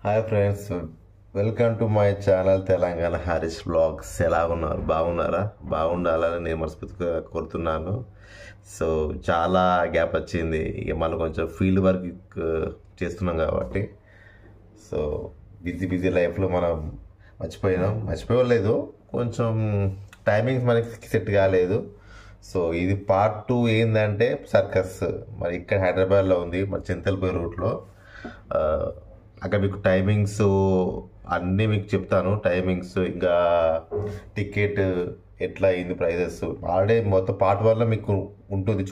Hi friends, welcome to my channel Telangana Harish Blogs. ఎలా ఉన్నారు? బాగున్నారా? బాగుండాలని నేను మనస్ఫూర్తిగా కోరుతున్నాను. సో చాలా గ్యాప్ వచ్చింది, ఇక మళ్ళీ కొంచెం ఫీల్డ్ వర్క్ చేస్తున్నాం కాబట్టి సో బిజీ లైఫ్లో మనం మర్చిపోలేదు. కొంచెం టైమింగ్స్ మనకి సెట్ కాలేదు. సో ఇది పార్ట్ 2 ఏంటంటే సర్కస్. మరి ఇక్కడ హైదరాబాద్లో ఉంది, మరి చింతలపూర్ రూట్లో. అక్కడ మీకు టైమింగ్స్ అన్నీ మీకు చెప్తాను. టైమింగ్స్ ఇంకా టికెట్ ఎట్లా అయింది, ప్రైజెస్ ఆల్రెడీ మొత్తం పార్ట్ 1లో మీకు ఉంటుంది,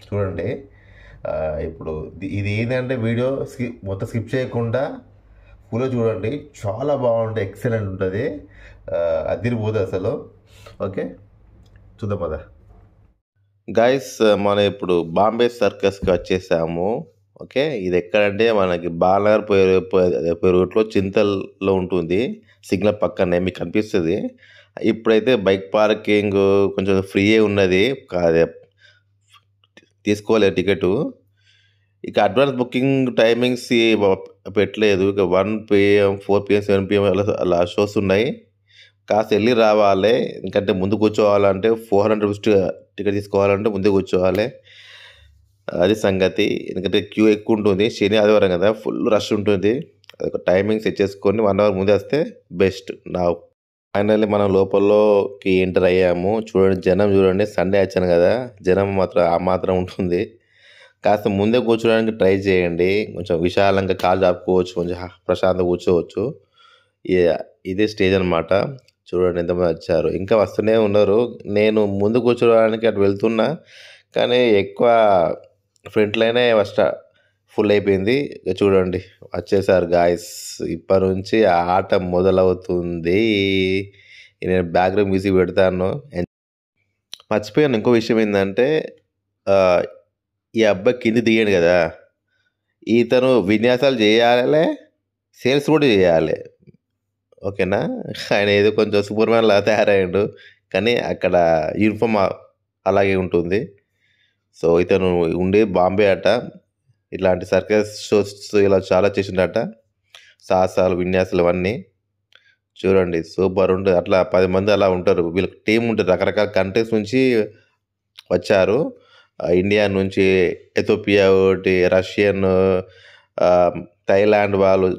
చూడండి. ఇప్పుడు ఇది ఏంటంటే వీడియో మొత్తం స్కిప్ చేయకుండా ఫుల్గా చూడండి. చాలా బాగుంటుంది, ఎక్సలెంట్ ఉంటుంది, అదిరిపోతుంది అసలు. ఓకే, చూద్దాం కదా గైస్. మనం ఇప్పుడు బాంబే సర్కస్కి వచ్చేసాము. ఓకే, ఇది ఎక్కడంటే మనకి బాలనగర్ పోయే రూట్లో చింతల్లో ఉంటుంది, సిగ్నల్ పక్కనే మీకు కనిపిస్తుంది. ఇప్పుడైతే బైక్ పార్కింగ్ కొంచెం ఫ్రీయే ఉన్నది, తీసుకోలేదు టికెట్. ఇక అడ్వాన్స్ బుకింగ్ టైమింగ్స్ పెట్టలేదు. ఇక 1 PM 4 PM 7 PM అలా షోస్ ఉన్నాయి. కాస్త వెళ్ళి రావాలి, ఎందుకంటే ముందు కూర్చోవాలంటే 400 రూపీస్ టికెట్ తీసుకోవాలంటే ముందే కూర్చోవాలి. అది సంగతి. ఎందుకంటే క్యూ ఎక్కువ ఉంటుంది, శని ఆదివారం కదా, ఫుల్ రష్ ఉంటుంది. అదొక టైమింగ్ సెట్ చేసుకొని 1 అవర్ ముందే వస్తే బెస్ట్. నా ఫైనల్లీ మనం లోపలలోకి ఎంటర్ అయ్యాము. చూడండి, జనం చూడండి. సండే వచ్చాను కదా, జనం మాత్రం ఆ మాత్రం ఉంటుంది. కాస్త ముందే కూర్చోడానికి ట్రై చేయండి, కొంచెం విశాలంగా కాలు చాపుకోవచ్చు, కొంచెం ప్రశాంతంగా కూర్చోవచ్చు. ఇదే స్టేజ్ అనమాట. చూడండి ఎంతమంది వచ్చారు, ఇంకా వస్తూనే ఉన్నారు. నేను ముందు కూర్చోడానికి అటు వెళ్తున్నా, కానీ ఎక్కువ ఫ్రంట్ లైనే ఫుల్ అయిపోయింది. చూడండి వచ్చేసారు గాయస్. ఇప్పటి నుంచి ఆట మొదలవుతుంది. నేను బ్యాక్గ్రౌండ్ మ్యూజిక్ పెడతాను. మర్చిపోయాను, ఇంకో విషయం ఏంటంటే ఈ అబ్బాయి కింది దిగాడు కదా, ఇతను విన్యాసాలు చేయాలి, సేల్స్ కూడా చేయాలి. ఓకేనా? ఆయన ఏదో కొంచెం సూపర్ మ్యాన్ లాగా తయారయ్యాడు, కానీ అక్కడ యూనిఫామ్ అలాగే ఉంటుంది. సో ఇతను ఉండే బాంబే అట, ఇట్లాంటి సర్కస్ షోస్ ఇలా చాలా చేసిండట, సాహసాలు విన్యాసాలు అవన్నీ. చూడండి సూపర్ ఉంటుంది. అట్లా 10 మంది అలా ఉంటారు, వీళ్ళకి టీం ఉంటుంది. రకరకాల కంట్రీస్ నుంచి వచ్చారు, ఇండియా నుంచి, ఎథోపియా ఒకటి, రష్యన్, థాయిలాండ్ వాళ్ళు.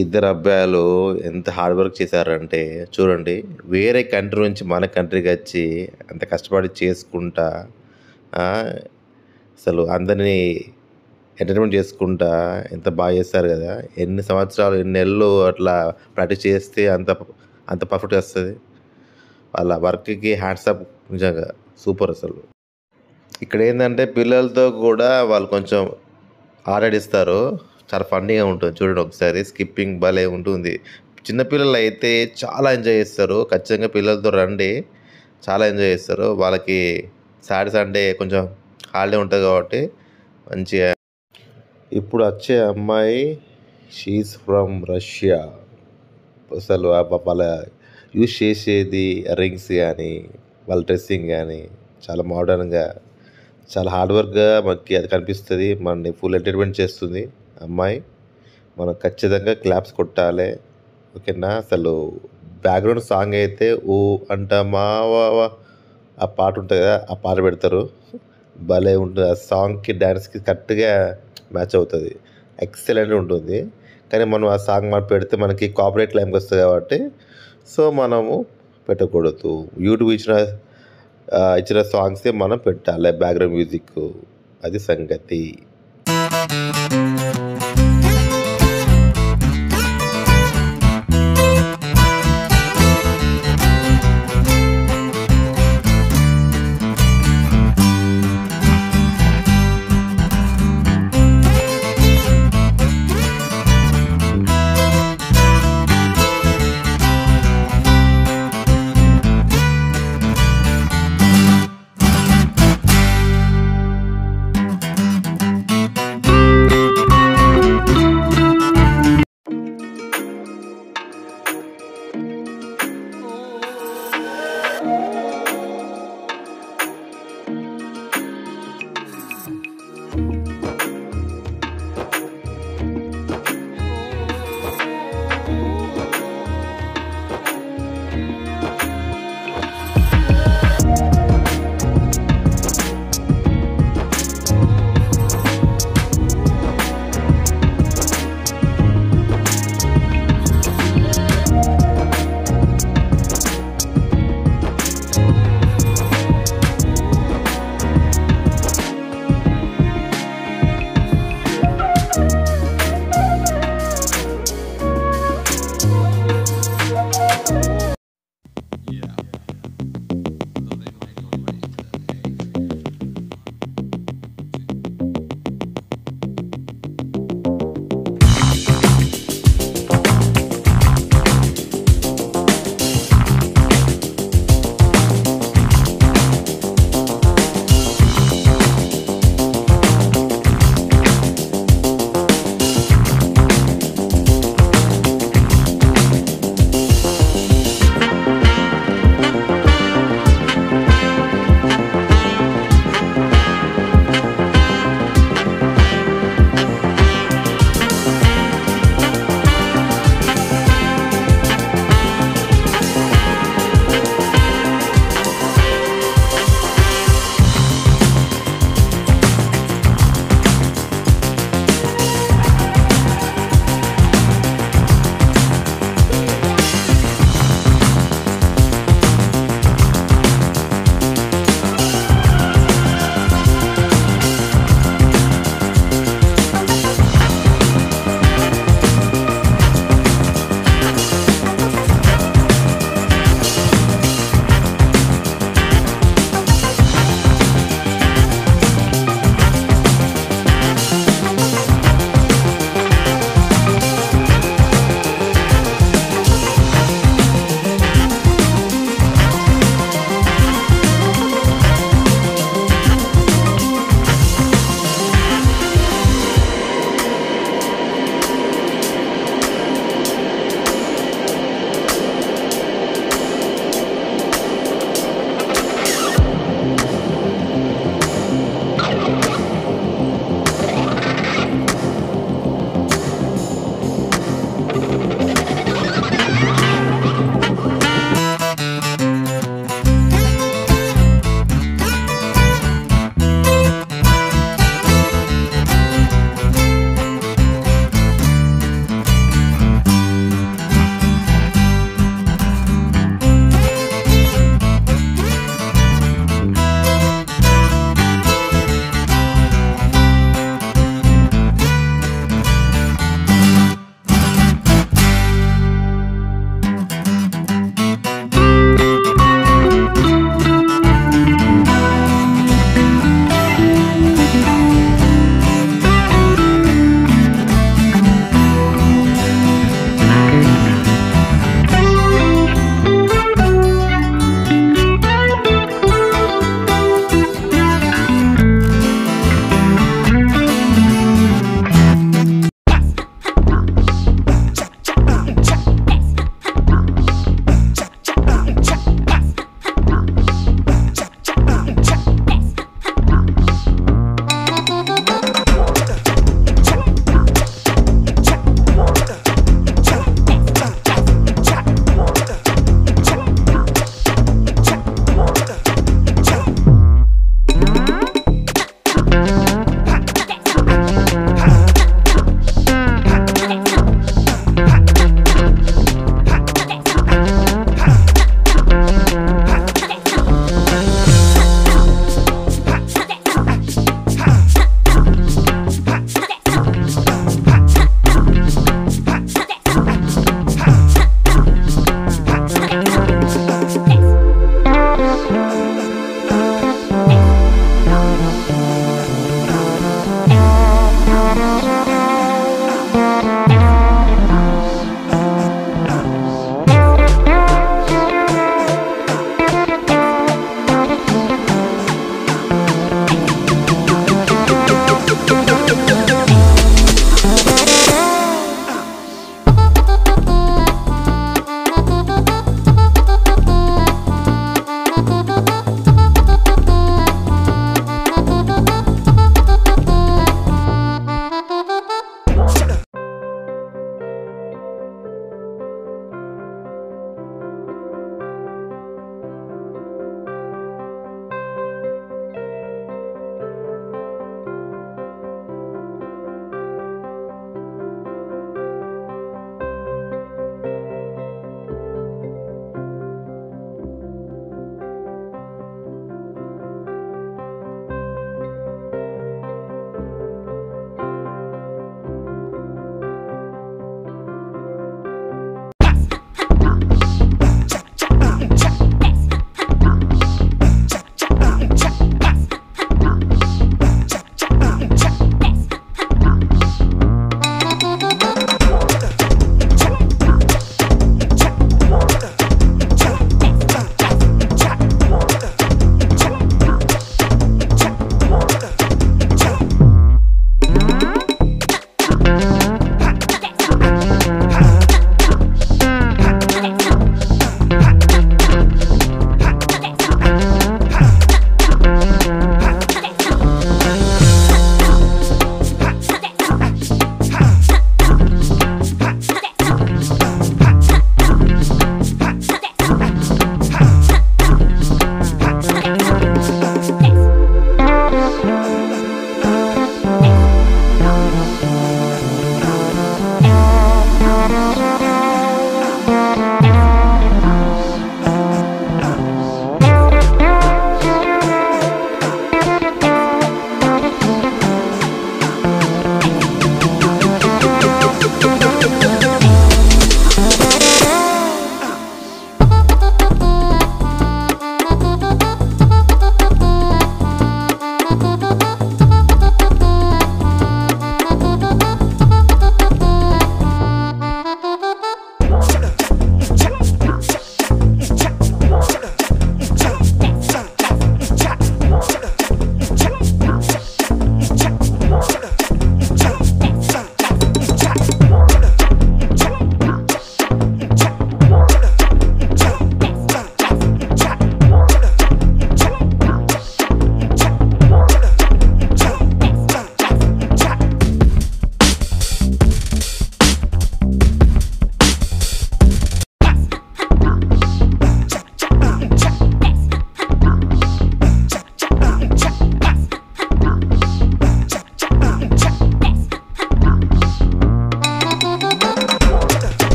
ఇద్దరు అబ్బాయిలు ఎంత హార్డ్ వర్క్ చేశారంటే చూడండి, వేరే కంట్రీ నుంచి మన కంట్రీకి వచ్చి అంత కష్టపడి చేసుకుంటా ఆ, అసలు అందరినీ ఎంటర్టైన్మెంట్ చేసుకుంటా ఎంత బాగా చేస్తారు కదా. ఎన్ని సంవత్సరాలు ఎన్ని నెలలు అట్లా ప్రాక్టీస్ చేస్తే అంత అంత పర్ఫెక్ట్గా వస్తుంది. వాళ్ళ వర్క్కి హ్యాండ్స్ అప్, నిజంగా సూపర్ అసలు. ఇక్కడ ఏంటంటే పిల్లలతో కూడా వాళ్ళు కొంచెం ఆరాడిస్తారు. చాలా ఫన్నీగా ఉంటుంది చూడండి ఒకసారి. స్కిప్పింగ్ భలే ఉంటుంది. చిన్నపిల్లలు అయితే చాలా ఎంజాయ్ చేస్తారు. ఖచ్చితంగా పిల్లలతో రండి, చాలా ఎంజాయ్ చేస్తారు. వాళ్ళకి సాటర్డే సండే కొంచెం హాలిడే ఉంటుంది కాబట్టి మంచిగా. ఇప్పుడు వచ్చే అమ్మాయి షీఈస్ ఫ్రమ్ రష్యా. అసలు వాళ్ళ యూజ్ చేసేది రింగ్స్ కానీ వాళ్ళ డ్రెస్సింగ్ కానీ చాలా మోడర్న్గా, చాలా హార్డ్ వర్క్గా మనకి అది కనిపిస్తుంది. మనని ఫుల్ ఎంటర్టైన్మెంట్ చేస్తుంది అమ్మాయి. మనం ఖచ్చితంగా క్లాప్స్ కొట్టాలి, ఓకేనా. అసలు బ్యాక్గ్రౌండ్ సాంగ్ అయితే ఊ అంట మావా ఆ పాట ఉంటుంది కదా, ఆ పాట పెడతారు. భలే ఉంటుంది. ఆ సాంగ్కి డ్యాన్స్కి కరెక్ట్గా మ్యాచ్ అవుతుంది. ఎక్సలెంట్ ఉంటుంది. కానీ మనం ఆ సాంగ్ మనం పెడితే మనకి కాపీరైట్ క్లెయిమ్కి వస్తుంది కాబట్టి సో మనము పెట్టకూడదు. యూట్యూబ్ ఇచ్చిన సాంగ్సే మనం పెట్టాలి బ్యాక్గ్రౌండ్ మ్యూజిక్. అది సంగతి.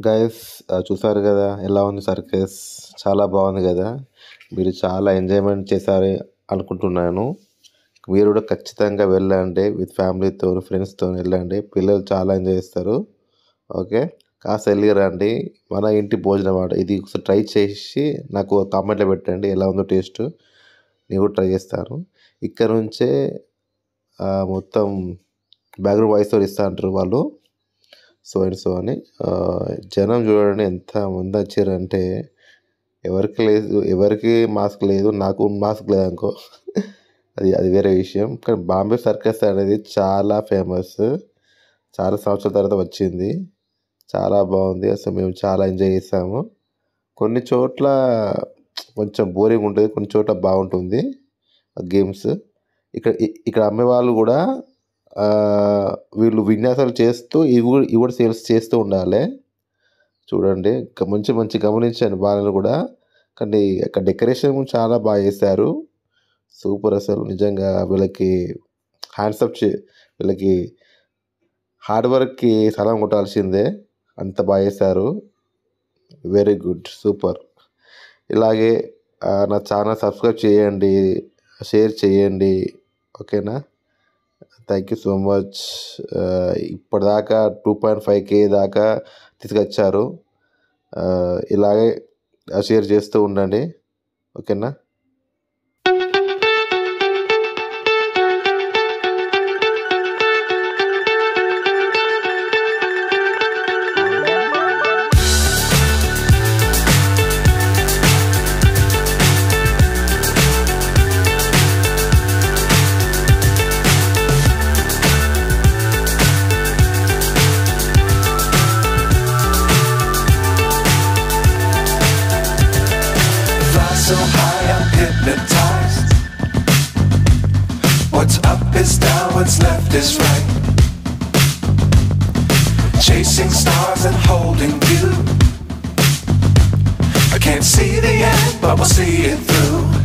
గైస్ చూసారు కదా ఎలా ఉంది సర్కస్, చాలా బాగుంది కదా. మీరు చాలా ఎంజాయ్మెంట్ చేశారు అనుకుంటున్నాను. మీరు కూడా ఖచ్చితంగా వెళ్ళండి, విత్ ఫ్యామిలీతో ఫ్రెండ్స్తో వెళ్ళండి, పిల్లలు చాలా ఎంజాయ్ చేస్తారు. ఓకే, కాస్త వెళ్ళి రండి. మన ఇంటి భోజనం ఆట ఇది, ఒకసారి ట్రై చేసి నాకు కామెంట్లో పెట్టండి ఎలా ఉందో టేస్ట్. నేను కూడా ట్రై చేస్తాను. ఇక్కడ నుంచే మొత్తం బ్యాక్గ్రౌండ్ వాయిస్ ఓవర్ ఇస్తా అంటారు వాళ్ళు, సో అండ్ సో అని. జనం చూడండి ఎంత మంది వచ్చారంటే, ఎవరికి మాస్క్ లేదు, నాకు మాస్క్ లేదు అనుకో. అది వేరే విషయం. కానీ బాంబే సర్కస్ అనేది చాలా ఫేమస్, చాలా సంవత్సరాల తర్వాత వచ్చింది, చాలా బాగుంది. అసలు మేము చాలా ఎంజాయ్ చేసాము. కొన్ని చోట్ల కొంచెం బోరింగ్ ఉంటుంది, కొన్ని చోట్ల బాగుంటుంది గేమ్స్. ఇక్కడ అమ్మేవాళ్ళు కూడా వీళ్ళు విన్యాసాలు చేస్తూ ఇవి కూడా సేల్స్ చేస్తూ ఉండాలి. చూడండి మంచి గమనించాను వాళ్ళని కూడా. కానీ అక్కడ డెకరేషన్ చాలా బాగా చేశారు, సూపర్. అసలు నిజంగా వీళ్ళకి హ్యాండ్సప్ వీళ్ళకి హార్డ్ వర్క్కి సలాం కొట్టాల్సిందే, అంత బాగా చేశారు. Very good, super. ఇలాగే నా ఛానల్ సబ్స్క్రైబ్ చేయండి, షేర్ చేయండి, ఓకేనా. Thank you so much. ఇప్పటిదాకా 2.5K దాకా తీసుకొచ్చారు. ఇలాగే షేర్ చేస్తూ ఉండండి, ఓకేనా. So high I'm hypnotized. What's up is down, what's left is right. Chasing stars and holding you. I can't see the end, but we'll see it through.